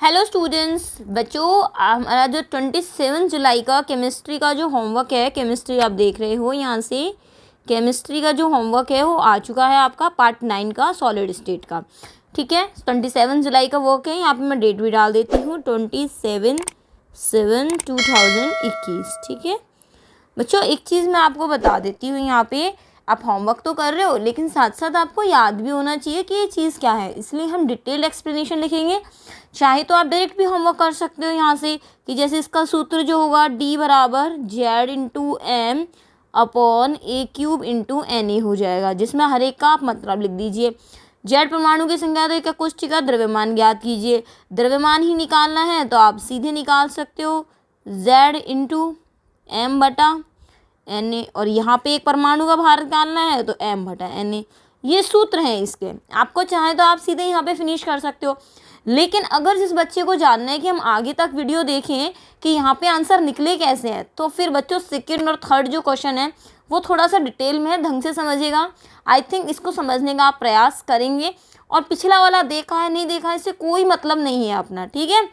Hello students, बच्चों हमारा जो 27 जुलाई का केमिस्ट्री का जो होमवर्क है, केमिस्ट्री आप देख रहे हो यहाँ से, केमिस्ट्री का जो होमवर्क है वो आ चुका है आपका पार्ट 9 का सॉलिड स्टेट का। ठीक है, 27 जुलाई का वर्क है। यहाँ पे मैं डेट भी डाल देती हूँ 27/7/2021। ठीक है बच्चों, एक चीज़ मैं आपको बता देती हूँ, यहाँ पे आप होमवर्क तो कर रहे हो लेकिन साथ साथ आपको याद भी होना चाहिए कि ये चीज़ क्या है, इसलिए हम डिटेल्ड एक्सप्लेनेशन लिखेंगे। चाहे तो आप डायरेक्ट भी होमवर्क कर सकते हो यहाँ से कि जैसे इसका सूत्र जो होगा D बराबर Z/M upon A³ into Na हो जाएगा, जिसमें हर एक का आप मतलब लिख दीजिए। Z परमाणु की संख्या तो एक कोष्ठिका, द्रव्यमान ज्ञात कीजिए। द्रव्यमान ही निकालना है तो आप सीधे निकाल सकते हो Z/M/Na, और यहाँ पे एक परमाणु का भार निकालना है तो M/Na। ये सूत्र हैं इसके, आपको चाहे तो आप सीधे यहाँ पे फिनिश कर सकते हो। लेकिन अगर जिस बच्चे को जानना है कि हम आगे तक वीडियो देखें कि यहाँ पे आंसर निकले कैसे हैं, तो फिर बच्चों सेकंड और थर्ड जो क्वेश्चन है वो थोड़ा सा डिटेल में है, ढंग से समझिएगा। आई थिंक इसको समझने का आप प्रयास करेंगे। और पिछला वाला देखा है नहीं देखा है इससे कोई मतलब नहीं है अपना। ठीक है,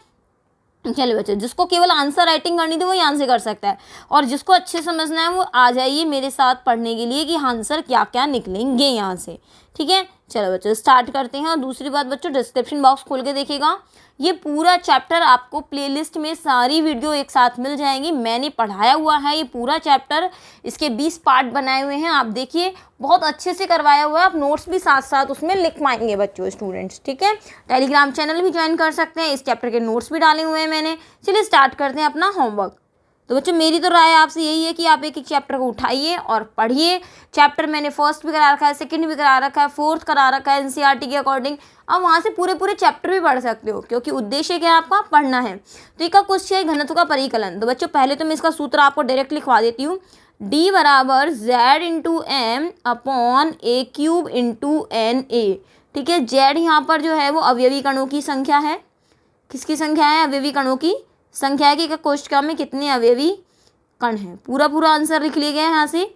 चलिए बच्चों, जिसको केवल आंसर राइटिंग करनी थी वो यहाँ से कर सकता है, और जिसको अच्छे समझना है वो आ जाइए मेरे साथ पढ़ने के लिए कि आंसर क्या क्या निकलेंगे यहाँ से। ठीक है, चलो बच्चों स्टार्ट करते हैं। और दूसरी बात बच्चों, डिस्क्रिप्शन बॉक्स खोल के देखिएगा, ये पूरा चैप्टर आपको प्लेलिस्ट में सारी वीडियो एक साथ मिल जाएंगी। मैंने पढ़ाया हुआ है ये पूरा चैप्टर, इसके 20 पार्ट बनाए हुए हैं, आप देखिए बहुत अच्छे से करवाया हुआ है। आप नोट्स भी साथ साथ उसमें लिख पाएंगे बच्चों स्टूडेंट्स। ठीक है, टेलीग्राम चैनल भी ज्वाइन कर सकते हैं, इस चैप्टर के नोट्स भी डाले हुए हैं मैंने। चलिए स्टार्ट करते हैं अपना होमवर्क। तो बच्चों मेरी तो राय आपसे यही है कि आप एक एक चैप्टर को उठाइए और पढ़िए। चैप्टर मैंने फर्स्ट भी करा रखा है, सेकंड भी करा रखा है, फोर्थ करा रखा है एनसीईआरटी के अकॉर्डिंग। अब वहाँ से पूरे पूरे चैप्टर भी पढ़ सकते हो, क्योंकि उद्देश्य क्या है आपका, पढ़ना है। तो एक क्वेश्चन है घनत्व का परिकलन। तो बच्चों पहले तो मैं इसका सूत्र आपको डायरेक्ट लिखवा देती हूँ, D बराबर Z/M upon A³ into Na। ठीक है, Z यहाँ पर जो है वो अवयवी कणों की संख्या है। किसकी संख्या है? अवयवी कणों की संख्या है कि कोशिका में कितने अवयवी कण हैं। पूरा पूरा आंसर लिख लिया गया है यहाँ से।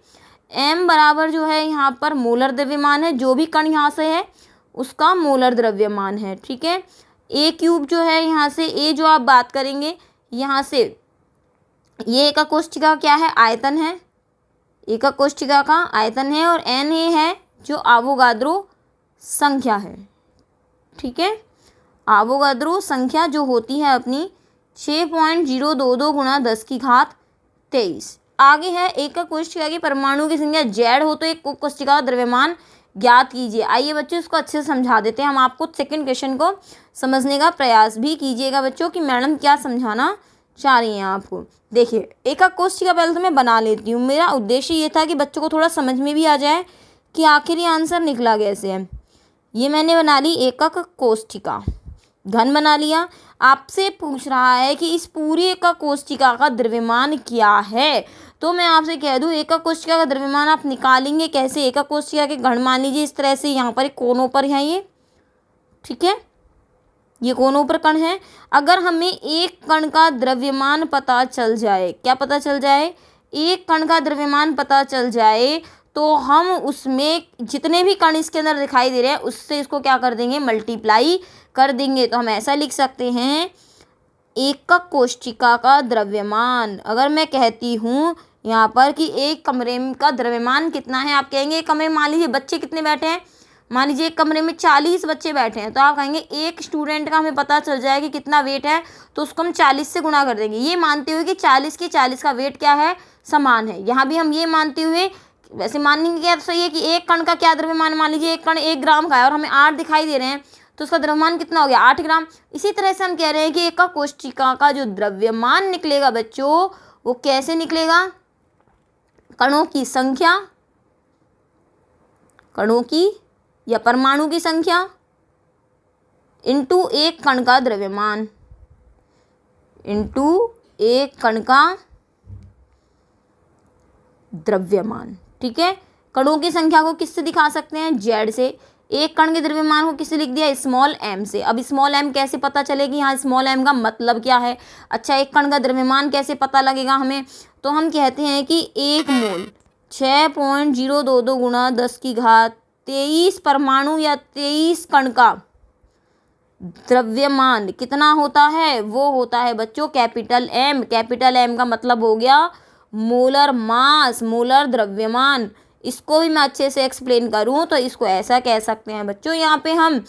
M बराबर जो है यहाँ पर मोलर द्रव्यमान है, जो भी कण यहाँ से है उसका मोलर द्रव्यमान है। ठीक है, A³ जो है यहाँ से A जो आप बात करेंगे यहाँ से, ये एक कोशिका क्या है, आयतन है, एक कोशिका का आयतन है, और Na है जो अवोगाद्रो संख्या है। ठीक है, अवोगाद्रो संख्या जो होती है अपनी 6.022 गुणा 10⁻23। आगे है एक कोशिका की परमाणु की संख्या Z हो तो एक कोशिका का द्रव्यमान ज्ञात कीजिए। आइए बच्चों इसको अच्छे से समझा देते हैं हम आपको। सेकंड क्वेश्चन को समझने का प्रयास भी कीजिएगा बच्चों कि मैडम क्या समझाना चाह रही हैं आपको। देखिए एक कोशिका पहले तो मैं बना लेती हूँ, मेरा उद्देश्य ये था कि बच्चों को थोड़ा समझ में भी आ जाए कि आखिर ये आंसर निकला कैसे है। ये मैंने बना ली एकक कोशिका, घन बना लिया। आपसे पूछ रहा है कि इस पूरी एकक कोशिका का द्रव्यमान क्या है, तो मैं आपसे कह दूं एकक कोशिका का द्रव्यमान आप निकालेंगे कैसे। एकक कोशिका के घन मान लीजिए इस तरह से, यहाँ पर एक कोनों पर है ये। ठीक है, ये कोनों पर कण है। अगर हमें एक कण का द्रव्यमान पता चल जाए, क्या पता चल जाए, एक कण का द्रव्यमान पता चल जाए, तो हम उसमें जितने भी कण इसके अंदर दिखाई दे रहे हैं उससे इसको क्या कर देंगे, मल्टीप्लाई कर देंगे। तो हम ऐसा लिख सकते हैं एकक कोशिका का द्रव्यमान। अगर मैं कहती हूँ यहाँ पर कि एक कमरे का द्रव्यमान कितना है, आप कहेंगे एक कमरे में मान लीजिए बच्चे कितने बैठे हैं, मान लीजिए एक कमरे में 40 बच्चे बैठे हैं, तो आप कहेंगे एक स्टूडेंट का हमें पता चल जाए कि कितना वेट है, तो उसको हम 40 से गुणा कर देंगे, ये मानते हुए कि 40 का वेट क्या है, समान है। यहाँ भी हम ये मानते हुए, वैसे मानेंगे क्या तो सही है कि एक कण का क्या द्रव्यमान, मान लीजिए एक कण 1 ग्राम का है और हमें 8 दिखाई दे रहे हैं, तो उसका द्रव्यमान कितना हो गया, 8 ग्राम। इसी तरह से हम कह रहे हैं कि एक कोशिका का जो द्रव्यमान निकलेगा बच्चों वो कैसे निकलेगा, कणों की संख्या, कणों की या परमाणु की संख्या इंटू एक कण का द्रव्यमान, इंटू एक कण का द्रव्यमान। ठीक है, कणों की संख्या को किससे दिखा सकते हैं, Z से। एक कण के द्रव्यमान को किससे लिख दिया, स्मॉल m से। अब स्मॉल m कैसे पता चलेगी, यहाँ स्मॉल m का मतलब क्या है। अच्छा, एक कण का द्रव्यमान कैसे पता लगेगा हमें, तो हम कहते हैं कि एक मोल 6.022 गुणा 10⁻23 परमाणु या 23 कण का द्रव्यमान कितना होता है, वो होता है बच्चों कैपिटल एम। कैपिटल एम का मतलब हो गया मोलर मास, मोलर द्रव्यमान। इसको भी मैं अच्छे से एक्सप्लेन करूं तो इसको ऐसा कह सकते हैं बच्चों यहाँ पे हम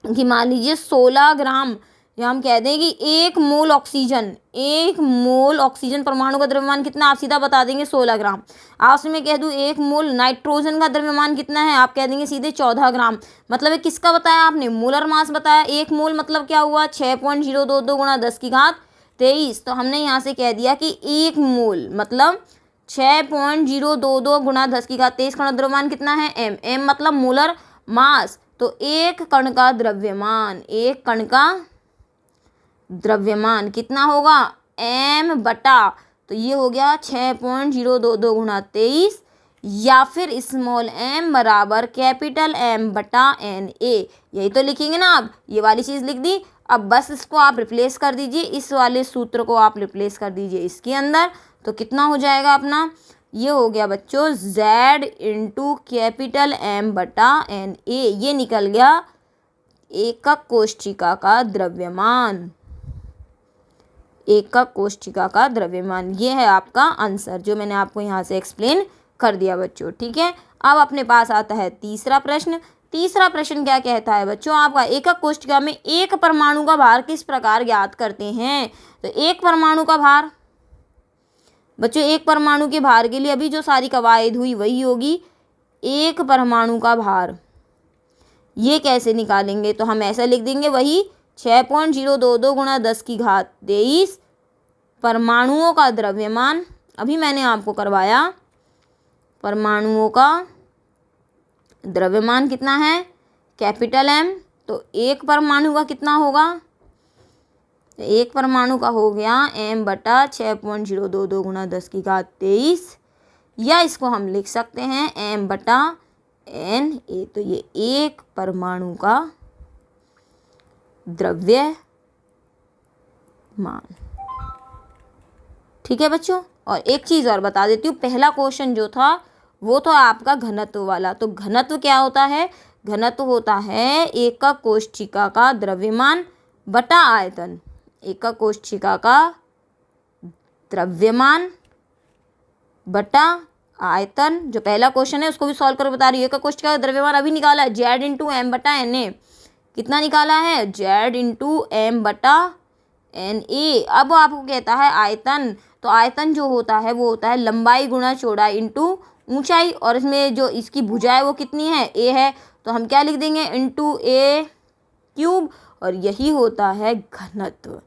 कि मान लीजिए 16 ग्राम, या हम कह दें कि 1 मोल ऑक्सीजन, 1 मोल ऑक्सीजन परमाणु का द्रव्यमान कितना, आप सीधा बता देंगे 16 ग्राम। आपसे मैं कह दूं 1 मोल नाइट्रोजन का द्रव्यमान कितना है, आप कह देंगे सीधे 14 ग्राम। मतलब ये किसका बताया आपने, मोलर मास बताया। 1 मोल मतलब क्या हुआ 6.022 गुणा 10 की घात 23। तो हमने यहाँ से कह दिया कि 1 मोल मतलब 6.022 गुणा 10 की घात 23 का द्रव्यमान कितना है, एम। एम मतलब मोलर मास। तो एक कण का द्रव्यमान, एक कण का द्रव्यमान कितना होगा, एम बटा, तो ये हो गया 6.022 गुणा 23, या फिर स्मॉल एम बराबर कैपिटल एम बटा एन ए। यही तो लिखेंगे ना आप, ये वाली चीज़ लिख दी। अब बस इसको आप रिप्लेस कर दीजिए, इस वाले सूत्र को आप रिप्लेस कर दीजिए इसके अंदर, तो कितना हो जाएगा अपना, ये हो गया बच्चों Z इंटू कैपिटल एम बटा एन ए। ये निकल गया एकक कोशिका का द्रव्यमान, एकक कोशिका का द्रव्यमान। ये है आपका आंसर जो मैंने आपको यहाँ से एक्सप्लेन कर दिया बच्चों, ठीक है। अब अपने पास आता है तीसरा प्रश्न। तीसरा प्रश्न क्या कहता है बच्चों आपका, एकक कोशिका में एक परमाणु का भार किस प्रकार ज्ञात करते हैं। तो एक परमाणु का भार बच्चों, एक परमाणु के भार के लिए अभी जो सारी कवायद हुई वही होगी। एक परमाणु का भार ये कैसे निकालेंगे, तो हम ऐसा लिख देंगे वही 6.022 गुणा 10 की घात 23 परमाणुओं का द्रव्यमान। अभी मैंने आपको करवाया परमाणुओं का द्रव्यमान कितना है, कैपिटल एम। तो एक परमाणु का कितना होगा, एक परमाणु का हो गया एम बटा 6.022 गुणा 10 की घात 23, या इसको हम लिख सकते हैं एम बटा एन ए। तो ये एक परमाणु का द्रव्यमान, ठीक है बच्चों। और एक चीज़ और बता देती हूँ, पहला क्वेश्चन जो था वो तो आपका घनत्व वाला। तो घनत्व क्या होता है, घनत्व होता है एकक कोशिका का द्रव्यमान बटा आयतन। एकक कोशिका का द्रव्यमान बटा आयतन, जो पहला क्वेश्चन है उसको भी सॉल्व कर बता रही है। एकक कोशिका का द्रव्यमान अभी निकाला है Z इंटू एम बटा एन ए। कितना निकाला है, Z इंटू एम बटा एन ए। अब आपको कहता है आयतन, तो आयतन जो होता है वो होता है लंबाई गुणा चौड़ाई इंटू ऊंचाई, और इसमें जो इसकी भुजा है वो कितनी है, ए है। तो हम क्या लिख देंगे, इंटू ए क्यूब, और यही होता है घनत्व।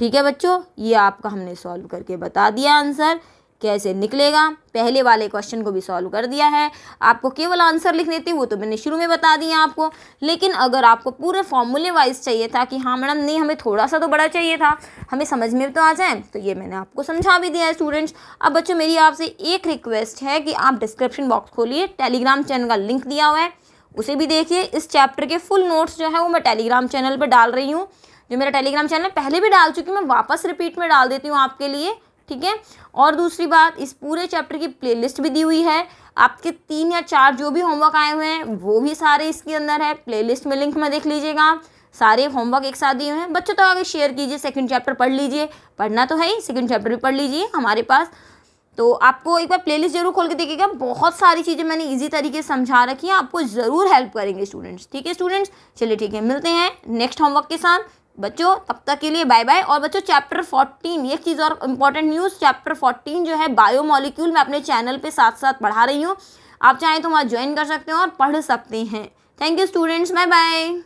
ठीक है बच्चों, ये आपका हमने सॉल्व करके बता दिया आंसर कैसे निकलेगा। पहले वाले क्वेश्चन को भी सॉल्व कर दिया है। आपको केवल आंसर लिखने थे वो तो मैंने शुरू में बता दिया आपको, लेकिन अगर आपको पूरे फॉर्मूले वाइज चाहिए था कि हाँ मैडम नहीं हमें थोड़ा सा तो बड़ा चाहिए था, हमें समझ में तो आ जाए, तो ये मैंने आपको समझा भी दिया है स्टूडेंट्स। अब बच्चों मेरी आपसे एक रिक्वेस्ट है कि आप डिस्क्रिप्शन बॉक्स खोलिए, टेलीग्राम चैनल का लिंक दिया हुआ है उसे भी देखिए। इस चैप्टर के फुल नोट्स जो है वो मैं टेलीग्राम चैनल पर डाल रही हूँ। जो मेरा टेलीग्राम चैनल पहले भी डाल चुकी हूँ, मैं वापस रिपीट में डाल देती हूँ आपके लिए, ठीक है। और दूसरी बात, इस पूरे चैप्टर की प्लेलिस्ट भी दी हुई है। आपके 3 या 4 जो भी होमवर्क आए हुए हैं वो भी सारे इसके अंदर है, प्लेलिस्ट में लिंक में देख लीजिएगा आप। सारे होमवर्क एक साथ दिए हुए हैं। बच्चों तो आगे शेयर कीजिए, सेकंड चैप्टर पढ़ लीजिए, पढ़ना तो है ही, सेकंड चैप्टर भी पढ़ लीजिए हमारे पास। तो आपको एक बार प्लेलिस्ट जरूर खोल के देखिएगा, बहुत सारी चीज़ें मैंने इजी तरीके से समझा रखी हैं, आपको ज़रूर हेल्प करेंगे स्टूडेंट्स। ठीक है स्टूडेंट्स, चलिए ठीक है, मिलते हैं नेक्स्ट होमवर्क के साथ बच्चों। तब तक के लिए बाय बाय। और बच्चों चैप्टर 14, एक चीज़ और इम्पॉर्टेंट न्यूज़, चैप्टर 14 जो है बायोमोलिक्यूल मैं अपने चैनल पे साथ साथ पढ़ा रही हूँ। आप चाहें तो वहाँ ज्वाइन कर सकते हो और पढ़ सकते हैं। Thank you students, bye bye.